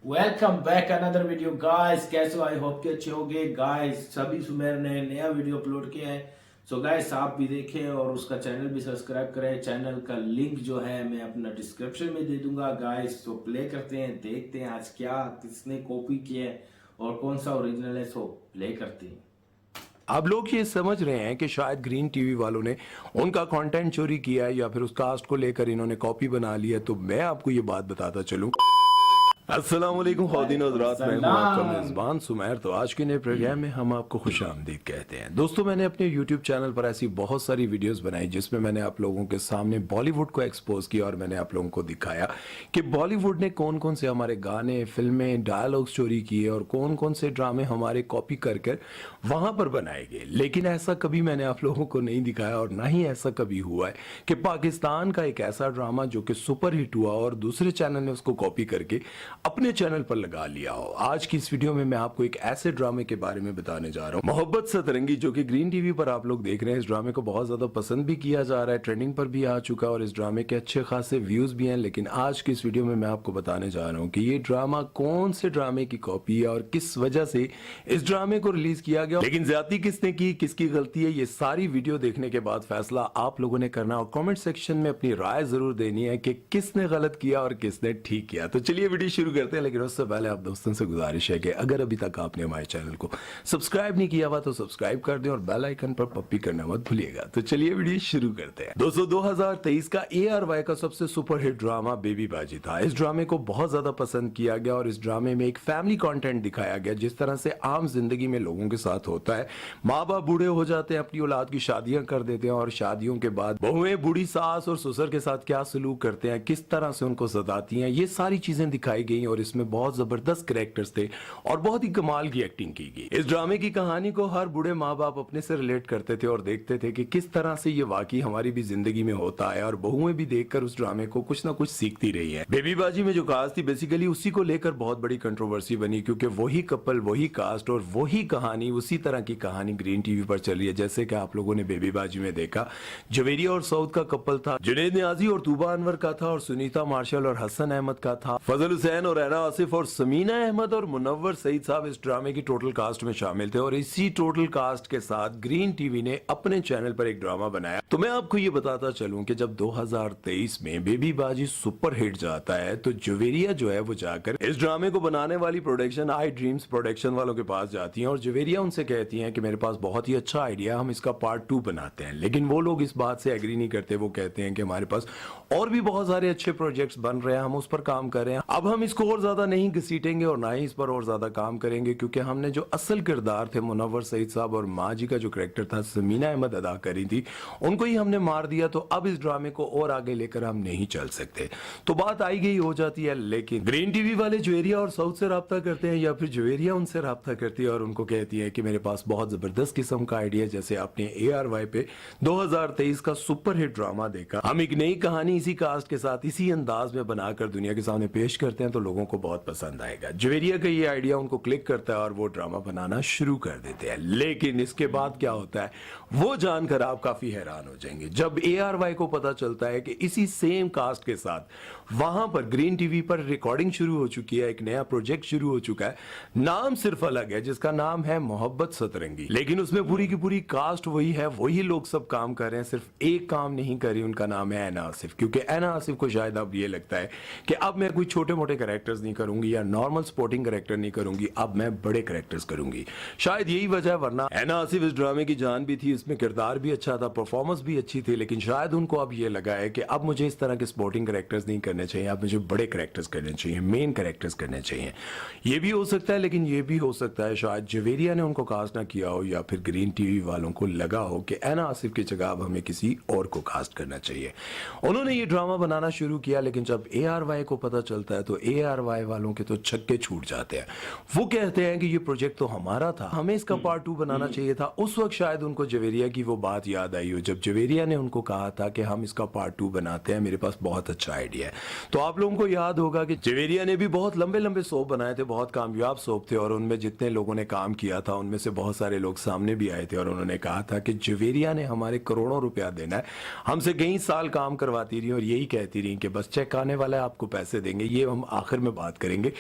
Welcome back another video guys. कैसे हो? I hope कि अच्छे होगे गाइस। सभी सुमेर ने नया वीडियो अपलोड किया है। सो गाइस आप भी देखें और उसका चैनल भी सब्सक्राइब करें। चैनल का लिंक जो है मैं अपना डिस्क्रिप्शन में दे दूंगा गाइस। तो प्ले करते हैं, देखते हैं आज क्या किसने कॉपी किया है और कौन सा ओरिजिनल है। सो प्ले करते हैं। अब लोग ये समझ रहे हैं कि शायद ग्रीन टीवी वालों ने उनका कंटेंट चोरी किया है या फिर उस कास्ट को लेकर इन्होंने कॉपी बना लिया। तो मैं आपको ये बात बताता चलूं। अस्सलाम वालेकुम ख़वातीन और हज़रात, मैं हूं आपका मेज़बान सुमैर। तो आज के नए प्रोग्राम में हम आपको खुशामदीद कहते हैं। दोस्तों, मैंने अपने YouTube चैनल पर ऐसी बहुत सारी वीडियोस बनाई जिसमें मैंने आप लोगों के सामने बॉलीवुड को एक्सपोज किया और मैंने आप लोगों को दिखाया कि बॉलीवुड ने कौन कौन से हमारे गाने, फिल्में, डायलॉग्स चोरी किए और कौन कौन से ड्रामे हमारे कॉपी कर कर वहाँ पर बनाए गए। लेकिन ऐसा कभी मैंने आप लोगों को नहीं दिखाया और ना ही ऐसा कभी हुआ है कि पाकिस्तान का एक ऐसा ड्रामा जो कि सुपर हिट हुआ और दूसरे चैनल ने उसको कॉपी करके अपने चैनल पर लगा लिया हो। आज की इस वीडियो में मैं आपको एक ऐसे ड्रामे के बारे में बताने जा रहा हूँ, मोहब्बत सतरंगी, जो कि ग्रीन टीवी पर आप लोग देख रहे हैं। इस ड्रामे को बहुत ज्यादा पसंद भी किया जा रहा है, ट्रेंडिंग पर भी आ चुका है और इस ड्रामे के अच्छे खासे व्यूज भी हैं। लेकिन आज की इस वीडियो में मैं आपको बताने जा रहा हूँ कि ये ड्रामा कौन से ड्रामे की कॉपी है और किस वजह से इस ड्रामे को रिलीज किया गया, लेकिन ज्यादती किसने की, किसकी गलती है, ये सारी वीडियो देखने के बाद फैसला आप लोगों ने करना और कमेंट सेक्शन में अपनी राय जरूर देनी है कि किसने गलत किया और किसने ठीक किया। तो चलिए वीडियो शुरू करते हैं। लेकिन उससे पहले आप दोस्तों से गुजारिश है कि अगर अभी तक आपने हमारे चैनल को सब्सक्राइब नहीं किया हुआ तो सब्सक्राइब कर दें और बेल आइकन पर पप्पी करना मत भूलिएगा। तो चलिए वीडियो शुरू करते हैं। दोस्तों, 2023 का ARY का सबसे सुपर हिट ड्रामा बेबी बाजी था। इस ड्रामे को बहुत ज्यादा पसंद किया गया और इस ड्रामे में एक फैमिली कंटेंट दिखाया गया, जिस तरह से आम जिंदगी में लोगों के साथ होता है। माँ बाप बूढ़े हो जाते हैं, अपनी औलाद की शादियां कर देते हैं और शादियों के बाद बहुएं बूढ़ी सास और ससुर के साथ क्या सलूक करते हैं, किस तरह से उनको सताती हैं, ये सारी चीजें दिखाई गई और इसमें बहुत जबरदस्त कैरेक्टर्स थे और बहुत ही कमाल की एक्टिंग की गई। इस ड्रामे की कहानी को हर बूढ़े माँ बाप अपने से रिलेट करते थे और देखते थे कि किस तरह से ये वाकई हमारी भी जिंदगी में होता है और बहुएं भी देखकर उस ड्रामे को कुछ ना कुछ सीखती रही है। बेबी बाजी में जो कास्ट थी, बेसिकली उसी को लेकर बहुत बड़ी कंट्रोवर्सी बनी, क्योंकि वही कपल, वही कास्ट और वही कहानी, उसी तरह की कहानी ग्रीन टीवी पर चल रही है। जैसे कि आप लोगों ने बेबी बाजी में देखा, जवेरिया और सऊद का कपल था, जुनैद नियाजी और तूबा अनवर का था और सुनीता मार्शल और हसन अहमद का था, फजल हुसैन और ऐना आसिफ और समीना अहमद और मुनव्वर सईद साहब इस ड्रामे की टोटल कास्ट में शामिल थे। और इसी टोटल कास्ट के साथ ग्रीन टीवी ने अपने चैनल पर एक ड्रामा बनाया। तो मैं आपको ये बताता चलूं कि जब 2023 में बेबी बाजी सुपर हिट जाता है तो जवेरिया जो है वो जाकर इस ड्रामे को बनाने वाली प्रोडक्शन आई ड्रीम्स प्रोडक्शन वालों के पास जाती हैं और जवेरिया उनसे कहती हैं कि मेरे पास बहुत ही अच्छा आइडिया, हम इसका पार्ट 2 बनाते हैं। लेकिन वो लोग इस बात से एग्री नहीं करते। वो कहते हैं कि हमारे पास और भी बहुत सारे अच्छे प्रोजेक्ट्स बन रहे हैं, हम उस पर काम कर रहे हैं, अब हम इसको और ज्यादा नहीं घसीटेंगे और ना ही इस पर और ज्यादा काम करेंगे, क्योंकि हमने जो असल किरदार थे मुनव्वर सईद साहब और माँ जी का जो कैरेक्टर था समीना अहमद अदा करी थी, उनको ही हमने मार दिया। तो अब इस ड्रामे को और आगे लेकर हम नहीं चल सकते। तो बात आई गई हो जाती है। लेकिन ग्रीन टीवी वाले जवेरिया और सऊद से राब्ता करते हैं या फिर जवेरिया उनसे राब्ता करती है और उनको कहती है कि मेरे पास बहुत जबरदस्त किस्म का आइडिया, जैसे आपने ARY पे 2023 का सुपर हिट ड्रामा देखा, हम एक नई कहानी इसी कास्ट के साथ इसी अंदाज में बनाकर दुनिया के सामने पेश करते हैं तो लोगों को बहुत पसंद आएगा। जवेरिया का ये आइडिया उनको क्लिक करता है और वो ड्रामा बनाना शुरू कर देते हैं। लेकिन इसके बाद क्या होता है वो जानकर आप काफी हैरान हो जाएंगे जब ARY को पता चलता है कि इसी सेम कास्ट के साथ वहां पर ग्रीन टीवी पर रिकॉर्डिंग शुरू हो चुकी है, एक नया प्रोजेक्ट शुरू हो चुका है। नाम सिर्फ अलग है, जिसका नाम है मोहब्बत सतरंगी, लेकिन उसमें पूरी की पूरी कास्ट वही है, वही लोग सब काम कर रहे हैं। सिर्फ एक काम नहीं कर रही, उनका नाम है ऐना आसिफ। क्योंकि ऐना आसिफ को शायद अब ये लगता है कि अब मैं कोई छोटे मोटे कैरेक्टर्स नहीं करूंगी या नॉर्मल स्पोर्टिंग कैरेक्टर नहीं करूंगी, अब मैं बड़े कैरेक्टर्स करूंगी। शायद यही वजह है, वरना ऐना आसिफ इस ड्रामे की जान भी थी, इसमें किरदार भी अच्छा था, परफॉर्मेंस भी अच्छी थी। लेकिन शायद उनको अब ये लगा है कि अब मुझे इस तरह के स्पोर्टिंग कैरेक्टर्स नहीं करने चाहिए, अब मुझे बड़े कैरेक्टर्स करने चाहिए, मेन कैरेक्टर्स करने चाहिए। ये भी हो सकता है, लेकिन ये भी हो सकता है शायद जवेरिया ने उनको कास्ट ना किया हो या फिर ग्रीन टीवी वालों को लगा हो कि ऐना आसिफ की जगह अब हमें किसी और को कास्ट करना चाहिए। उन्होंने ये ड्रामा बनाना शुरू किया। लेकिन जब ARY को पता चलता है तो ARY वालों के तो छक्के छूट जाते हैं। वो कहते हैं कि ये प्रोजेक्ट तो हमारा था, हमें इसका पार्ट 2 बनाना चाहिए था। उस वक्त शायद उनको जवेरिया की वो बात याद आई हो जब जवेरिया ने उनको कहा था कि हम इसका पार्ट 2 बनाते हैं, मेरे पास बहुत अच्छा आइडिया है। तो आप लोगों को याद होगा कि जवेरिया ने भी बहुत लंबे लंबे सोप बनाए थे, बहुत कामयाब सोप थे और उनमें जितने लोगों ने काम किया था उनमें से बहुत सारे लोग सामने भी आए थे और उन्होंने कहा था कि जवेरिया ने हमारे करोड़ों रुपया देना है, हमसे कई साल काम करवाती रही और यही कहती रही कि बस चेक आने वाला है, आपको पैसे देंगे, ये हम आखिर आखिर में बात करेंगे।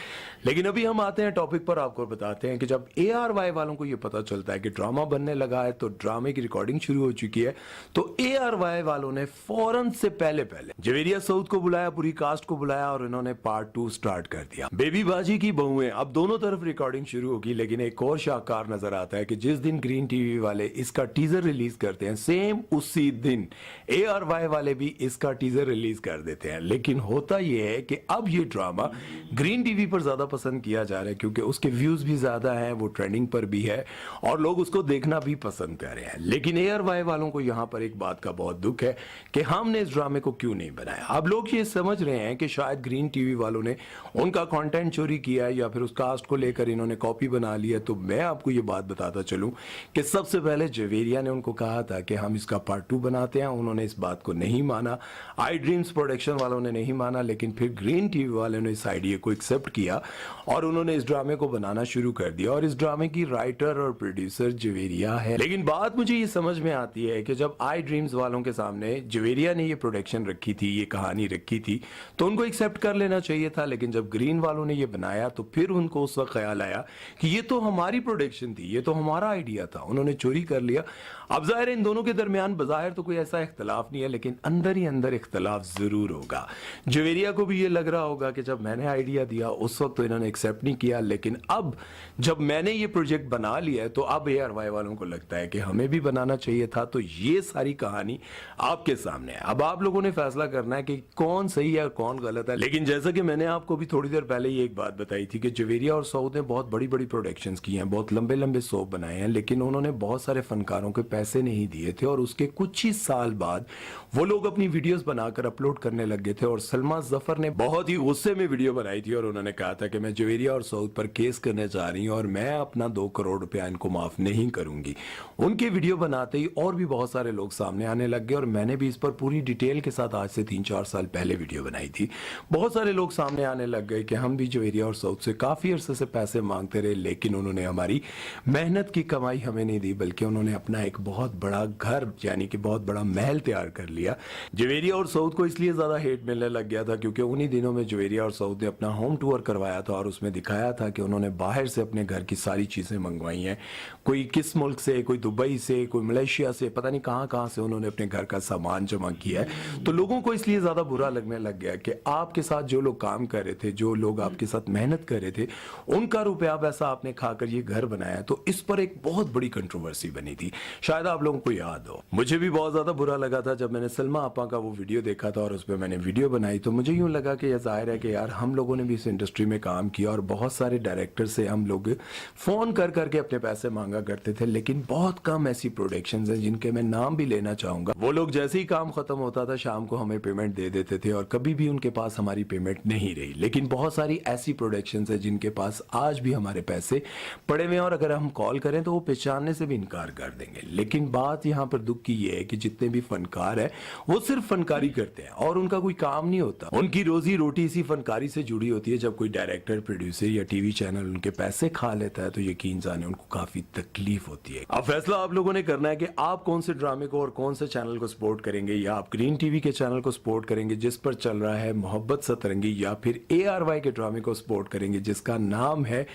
लेकिन अभी हम आते हैं टॉपिक पर, आपको बताते हैं कि जब ARY वालों को ये पता चलता है कि ड्रामा बनने लगा है, तो ड्रामे की रिकॉर्डिंग शुरू हो चुकी है, तो ARY वालों ने फौरन से पहले जवेरिया सऊद को बुलाया, पूरी कास्ट को बुलाया और इन्होंने पार्ट 2 स्टार्ट कर दिया। बेबी बाजी की बहुएं, अब दोनों तरफ रिकॉर्डिंग शुरू होगी। लेकिन एक और शाहकार नजर आता है कि जिस दिन ग्रीन टीवी वाले इसका टीजर रिलीज करते हैं, सेम उसी दिन ARY वाले भी इसका टीजर रिलीज कर देते हैं। लेकिन होता यह है कि अब ये ड्रामा ग्रीन टीवी पर ज्यादा पसंद किया जा रहा है, क्योंकि उसके व्यूज भी ज्यादा हैं, वो ट्रेंडिंग पर भी है और लोग उसको देखना भी पसंद कर रहे हैं। लेकिन ARY वालों को यहां पर एक बात का बहुत दुख है कि हमने इस ड्रामे को क्यों नहीं बनाया। अब लोग ये समझ रहे हैं कि शायद ग्रीन टीवी वालों ने उनका कंटेंट चोरी किया है या फिर उस कास्ट को लेकर इन्होंने कॉपी बना ली है। तो मैं आपको ये बात बताता चलूं कि सबसे पहले जवेरिया ने उनको कहा था कि हम इसका पार्ट 2 बनाते हैं, उन्होंने इस बात को नहीं माना। आई ड्रीम्स प्रोडक्शन वालों ने नहीं माना, लेकिन फिर ग्रीन टीवी वालों ने इस आइडिया को एक्सेप्ट किया और उन्होंने इस ड्रामे को बनाना शुरू कर दिया। और इस ड्रामे की राइटर और प्रोड्यूसर जवेरिया है। लेकिन बात मुझे ये समझ में आती है कि जब आई ड्रीम्स वालों के सामने जवेरिया ने ये प्रोडक्शन रखी थी, ये कहानी रखी थी, तो उनको एक्सेप्ट कर लेना चाहिए था। लेकिन जब ग्रीन वालों ने ये बनाया तो फिर उनको उस वक्त ख्याल आया कि ये तो हमारी प्रोडक्शन थी, ये तो हमारा आइडिया था, उन्होंने चोरी कर लिया। अब जाहिर है इन दोनों के दरमियान बजाहिर तो कोई ऐसा इख्तलाफ नहीं है, लेकिन अंदर ही अंदर इख्तलाफ जरूर होगा। जवेरिया को भी ये लग रहा होगा कि जब मैंने आइडिया दिया उस वक्त तो इन्होंने एक्सेप्ट नहीं किया, लेकिन अब जब मैंने ये प्रोजेक्ट बना लिया है तो अब ARY वालों को लगता है कि हमें भी बनाना चाहिए था। तो ये सारी कहानी आपके सामने है। अब आप लोगों ने फैसला करना है कि कौन सही है और कौन गलत है। लेकिन जैसा कि मैंने आपको भी थोड़ी देर पहले ये एक बात बताई थी कि जवेरिया और सऊद ने बहुत बड़ी बड़ी प्रोडक्शंस की हैं, बहुत लंबे लंबे सोप बनाए हैं, लेकिन उन्होंने बहुत सारे फनकारों के पैसे नहीं दिए थे और उसके कुछ ही साल बाद वो लोग अपनी वीडियोस बनाकर अपलोड करने लग गए थे। और सलमा जफर ने बहुत ही गुस्से में वीडियो बनाई थी और उन्होंने कहा था कि मैं जवेरिया और सऊद पर केस करने जा रही हूं और मैं अपना 2 करोड़ रुपया इनको माफ नहीं करूंगी। उनके वीडियो बनाते ही और भी बहुत सारे लोग सामने आने लग गए और मैंने भी इस पर पूरी डिटेल के साथ आज से 3-4 साल पहले वीडियो बनाई थी। बहुत सारे लोग सामने आने लग गए कि हम भी जवेरिया और सऊद से काफी अरसे से पैसे मांगते रहे, लेकिन उन्होंने हमारी मेहनत की कमाई हमें नहीं दी, बल्कि उन्होंने अपना एक बहुत बड़ा घर यानी कि बहुत बड़ा महल तैयार कर लिया। जवेरिया और सऊद को इसलिए ज्यादा हेट मिलने लग गया था क्योंकि उन्हीं दिनों में जवेरिया और सऊद ने अपना होम टूर करवाया था और उसमें दिखाया था कि उन्होंने बाहर से अपने घर की सारी चीजें मंगवाई हैं। कोई किस मुल्क से, कोई दुबई से, कोई मलेशिया से, पता नहीं कहां कहां से उन्होंने अपने घर का सामान जमा किया है। तो लोगों को इसलिए ज्यादा बुरा लगने लग गया कि आपके साथ जो लोग काम कर रहे थे, जो लोग आपके साथ मेहनत कर रहे थे, उनका रुपया पैसा आपने खाकर ये घर बनाया। तो इस पर एक बहुत बड़ी कंट्रोवर्सी बनी थी, शायद आप लोगों को याद हो। मुझे भी बहुत ज्यादा बुरा लगा था जब मैंने सलमा आपा का वो वीडियो देखा था और उस पर मैंने वीडियो बनाई। तो मुझे यूं लगा कि यह जाहिर है कि यार हम लोगों ने भी इस इंडस्ट्री में काम किया और बहुत सारे डायरेक्टर से हम लोग फोन कर करके अपने पैसे मांगा करते थे, लेकिन बहुत कम ऐसी प्रोडक्शंस हैं जिनके मैं नाम भी लेना चाहूंगा। वो लोग जैसे ही काम खत्म होता था शाम को हमें पेमेंट दे देते थे और कभी भी उनके पास हमारी पेमेंट नहीं रही। लेकिन बहुत सारी ऐसी प्रोडक्शंस हैं जिनके पास आज भी हमारे पैसे पड़े हुए हैं और अगर हम कॉल करें तो वो पहचानने से भी इनकार कर देंगे। लेकिन बात यहाँ पर दुख की ये है कि जितने भी फनकार है वो सिर्फ फनकारी करते हैं और उनका कोई काम नहीं होता। उनकी रोजी रोटी इसी फनकारी से जुड़ी होती है। जब कोई डायरेक्टर, प्रोड्यूसर या टीवी चैनल उनके पैसे खा लेता है तो यकीन जाने उनको काफी तकलीफ होती है। अब फैसला आप लोगों ने करना है कि आप कौन से ड्रामे को और कौन से चैनल को सपोर्ट करेंगे, या आप ग्रीन टीवी के चैनल को सपोर्ट करेंगे जिस पर चल रहा है मोहब्बत सतरंगी, या फिर ARY के ड्रामे को सपोर्ट करेंगे जिसका नाम है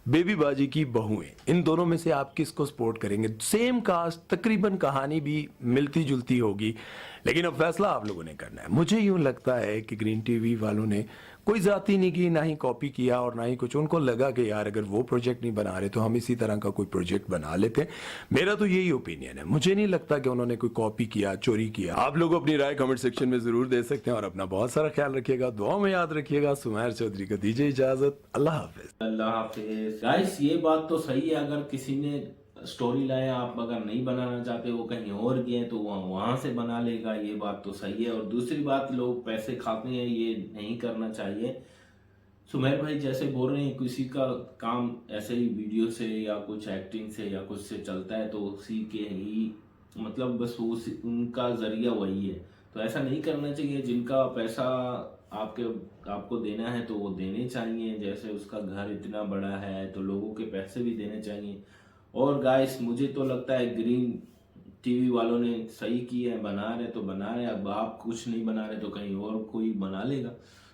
बेबी बाजी की बहुएं। इन दोनों में से आप किसको सपोर्ट करेंगे? सेम कास्ट, तकरीबन कहानी भी मिलती जुलती होगी, लेकिन अब फैसला आप लोगों ने करना है। मुझे यूं लगता है कि ग्रीन टीवी वालों ने कोई जाती नहीं की, ना ही कॉपी किया और ना ही कुछ। उनको लगा कि यार अगर वो प्रोजेक्ट नहीं बना रहे तो हम इसी तरह का कोई प्रोजेक्ट बना लेते हैं। मेरा तो यही ओपिनियन है। मुझे नहीं लगता कि उन्होंने कोई कॉपी किया, चोरी किया। आप लोग अपनी राय कमेंट सेक्शन में जरूर दे सकते हैं और अपना बहुत सारा ख्याल रखिएगा, दुआ में याद रखिएगा। सुमैर चौधरी को दीजिए इजाजत। अल्लाह हाफिज। अल्लाह हाफिज। गाइस ये बात तो सही है, अगर किसी ने स्टोरी लाया, आप अगर नहीं बनाना चाहते, वो कहीं और गए तो वहां से बना लेगा, ये बात तो सही है। और दूसरी बात, लोग पैसे खाते हैं, ये नहीं करना चाहिए। सुमेर भाई जैसे बोल रहे हैं किसी का काम ऐसे ही वीडियो से या कुछ एक्टिंग से या कुछ से चलता है तो उसी के ही मतलब बस वो उनका जरिया वही है, तो ऐसा नहीं करना चाहिए। जिनका पैसा आपको देना है तो वो देने चाहिए। जैसे उसका घर इतना बड़ा है तो लोगों के पैसे भी देने चाहिए। और गाइस मुझे तो लगता है ग्रीन टीवी वालों ने सही किया है, बना रहे तो बना रहे, अब आप कुछ नहीं बना रहे तो कहीं और कोई बना लेगा।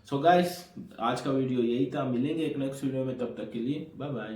सो गाइस आज का वीडियो यही था, मिलेंगे एक नेक्स्ट वीडियो में, तब तक के लिए बाय बाय।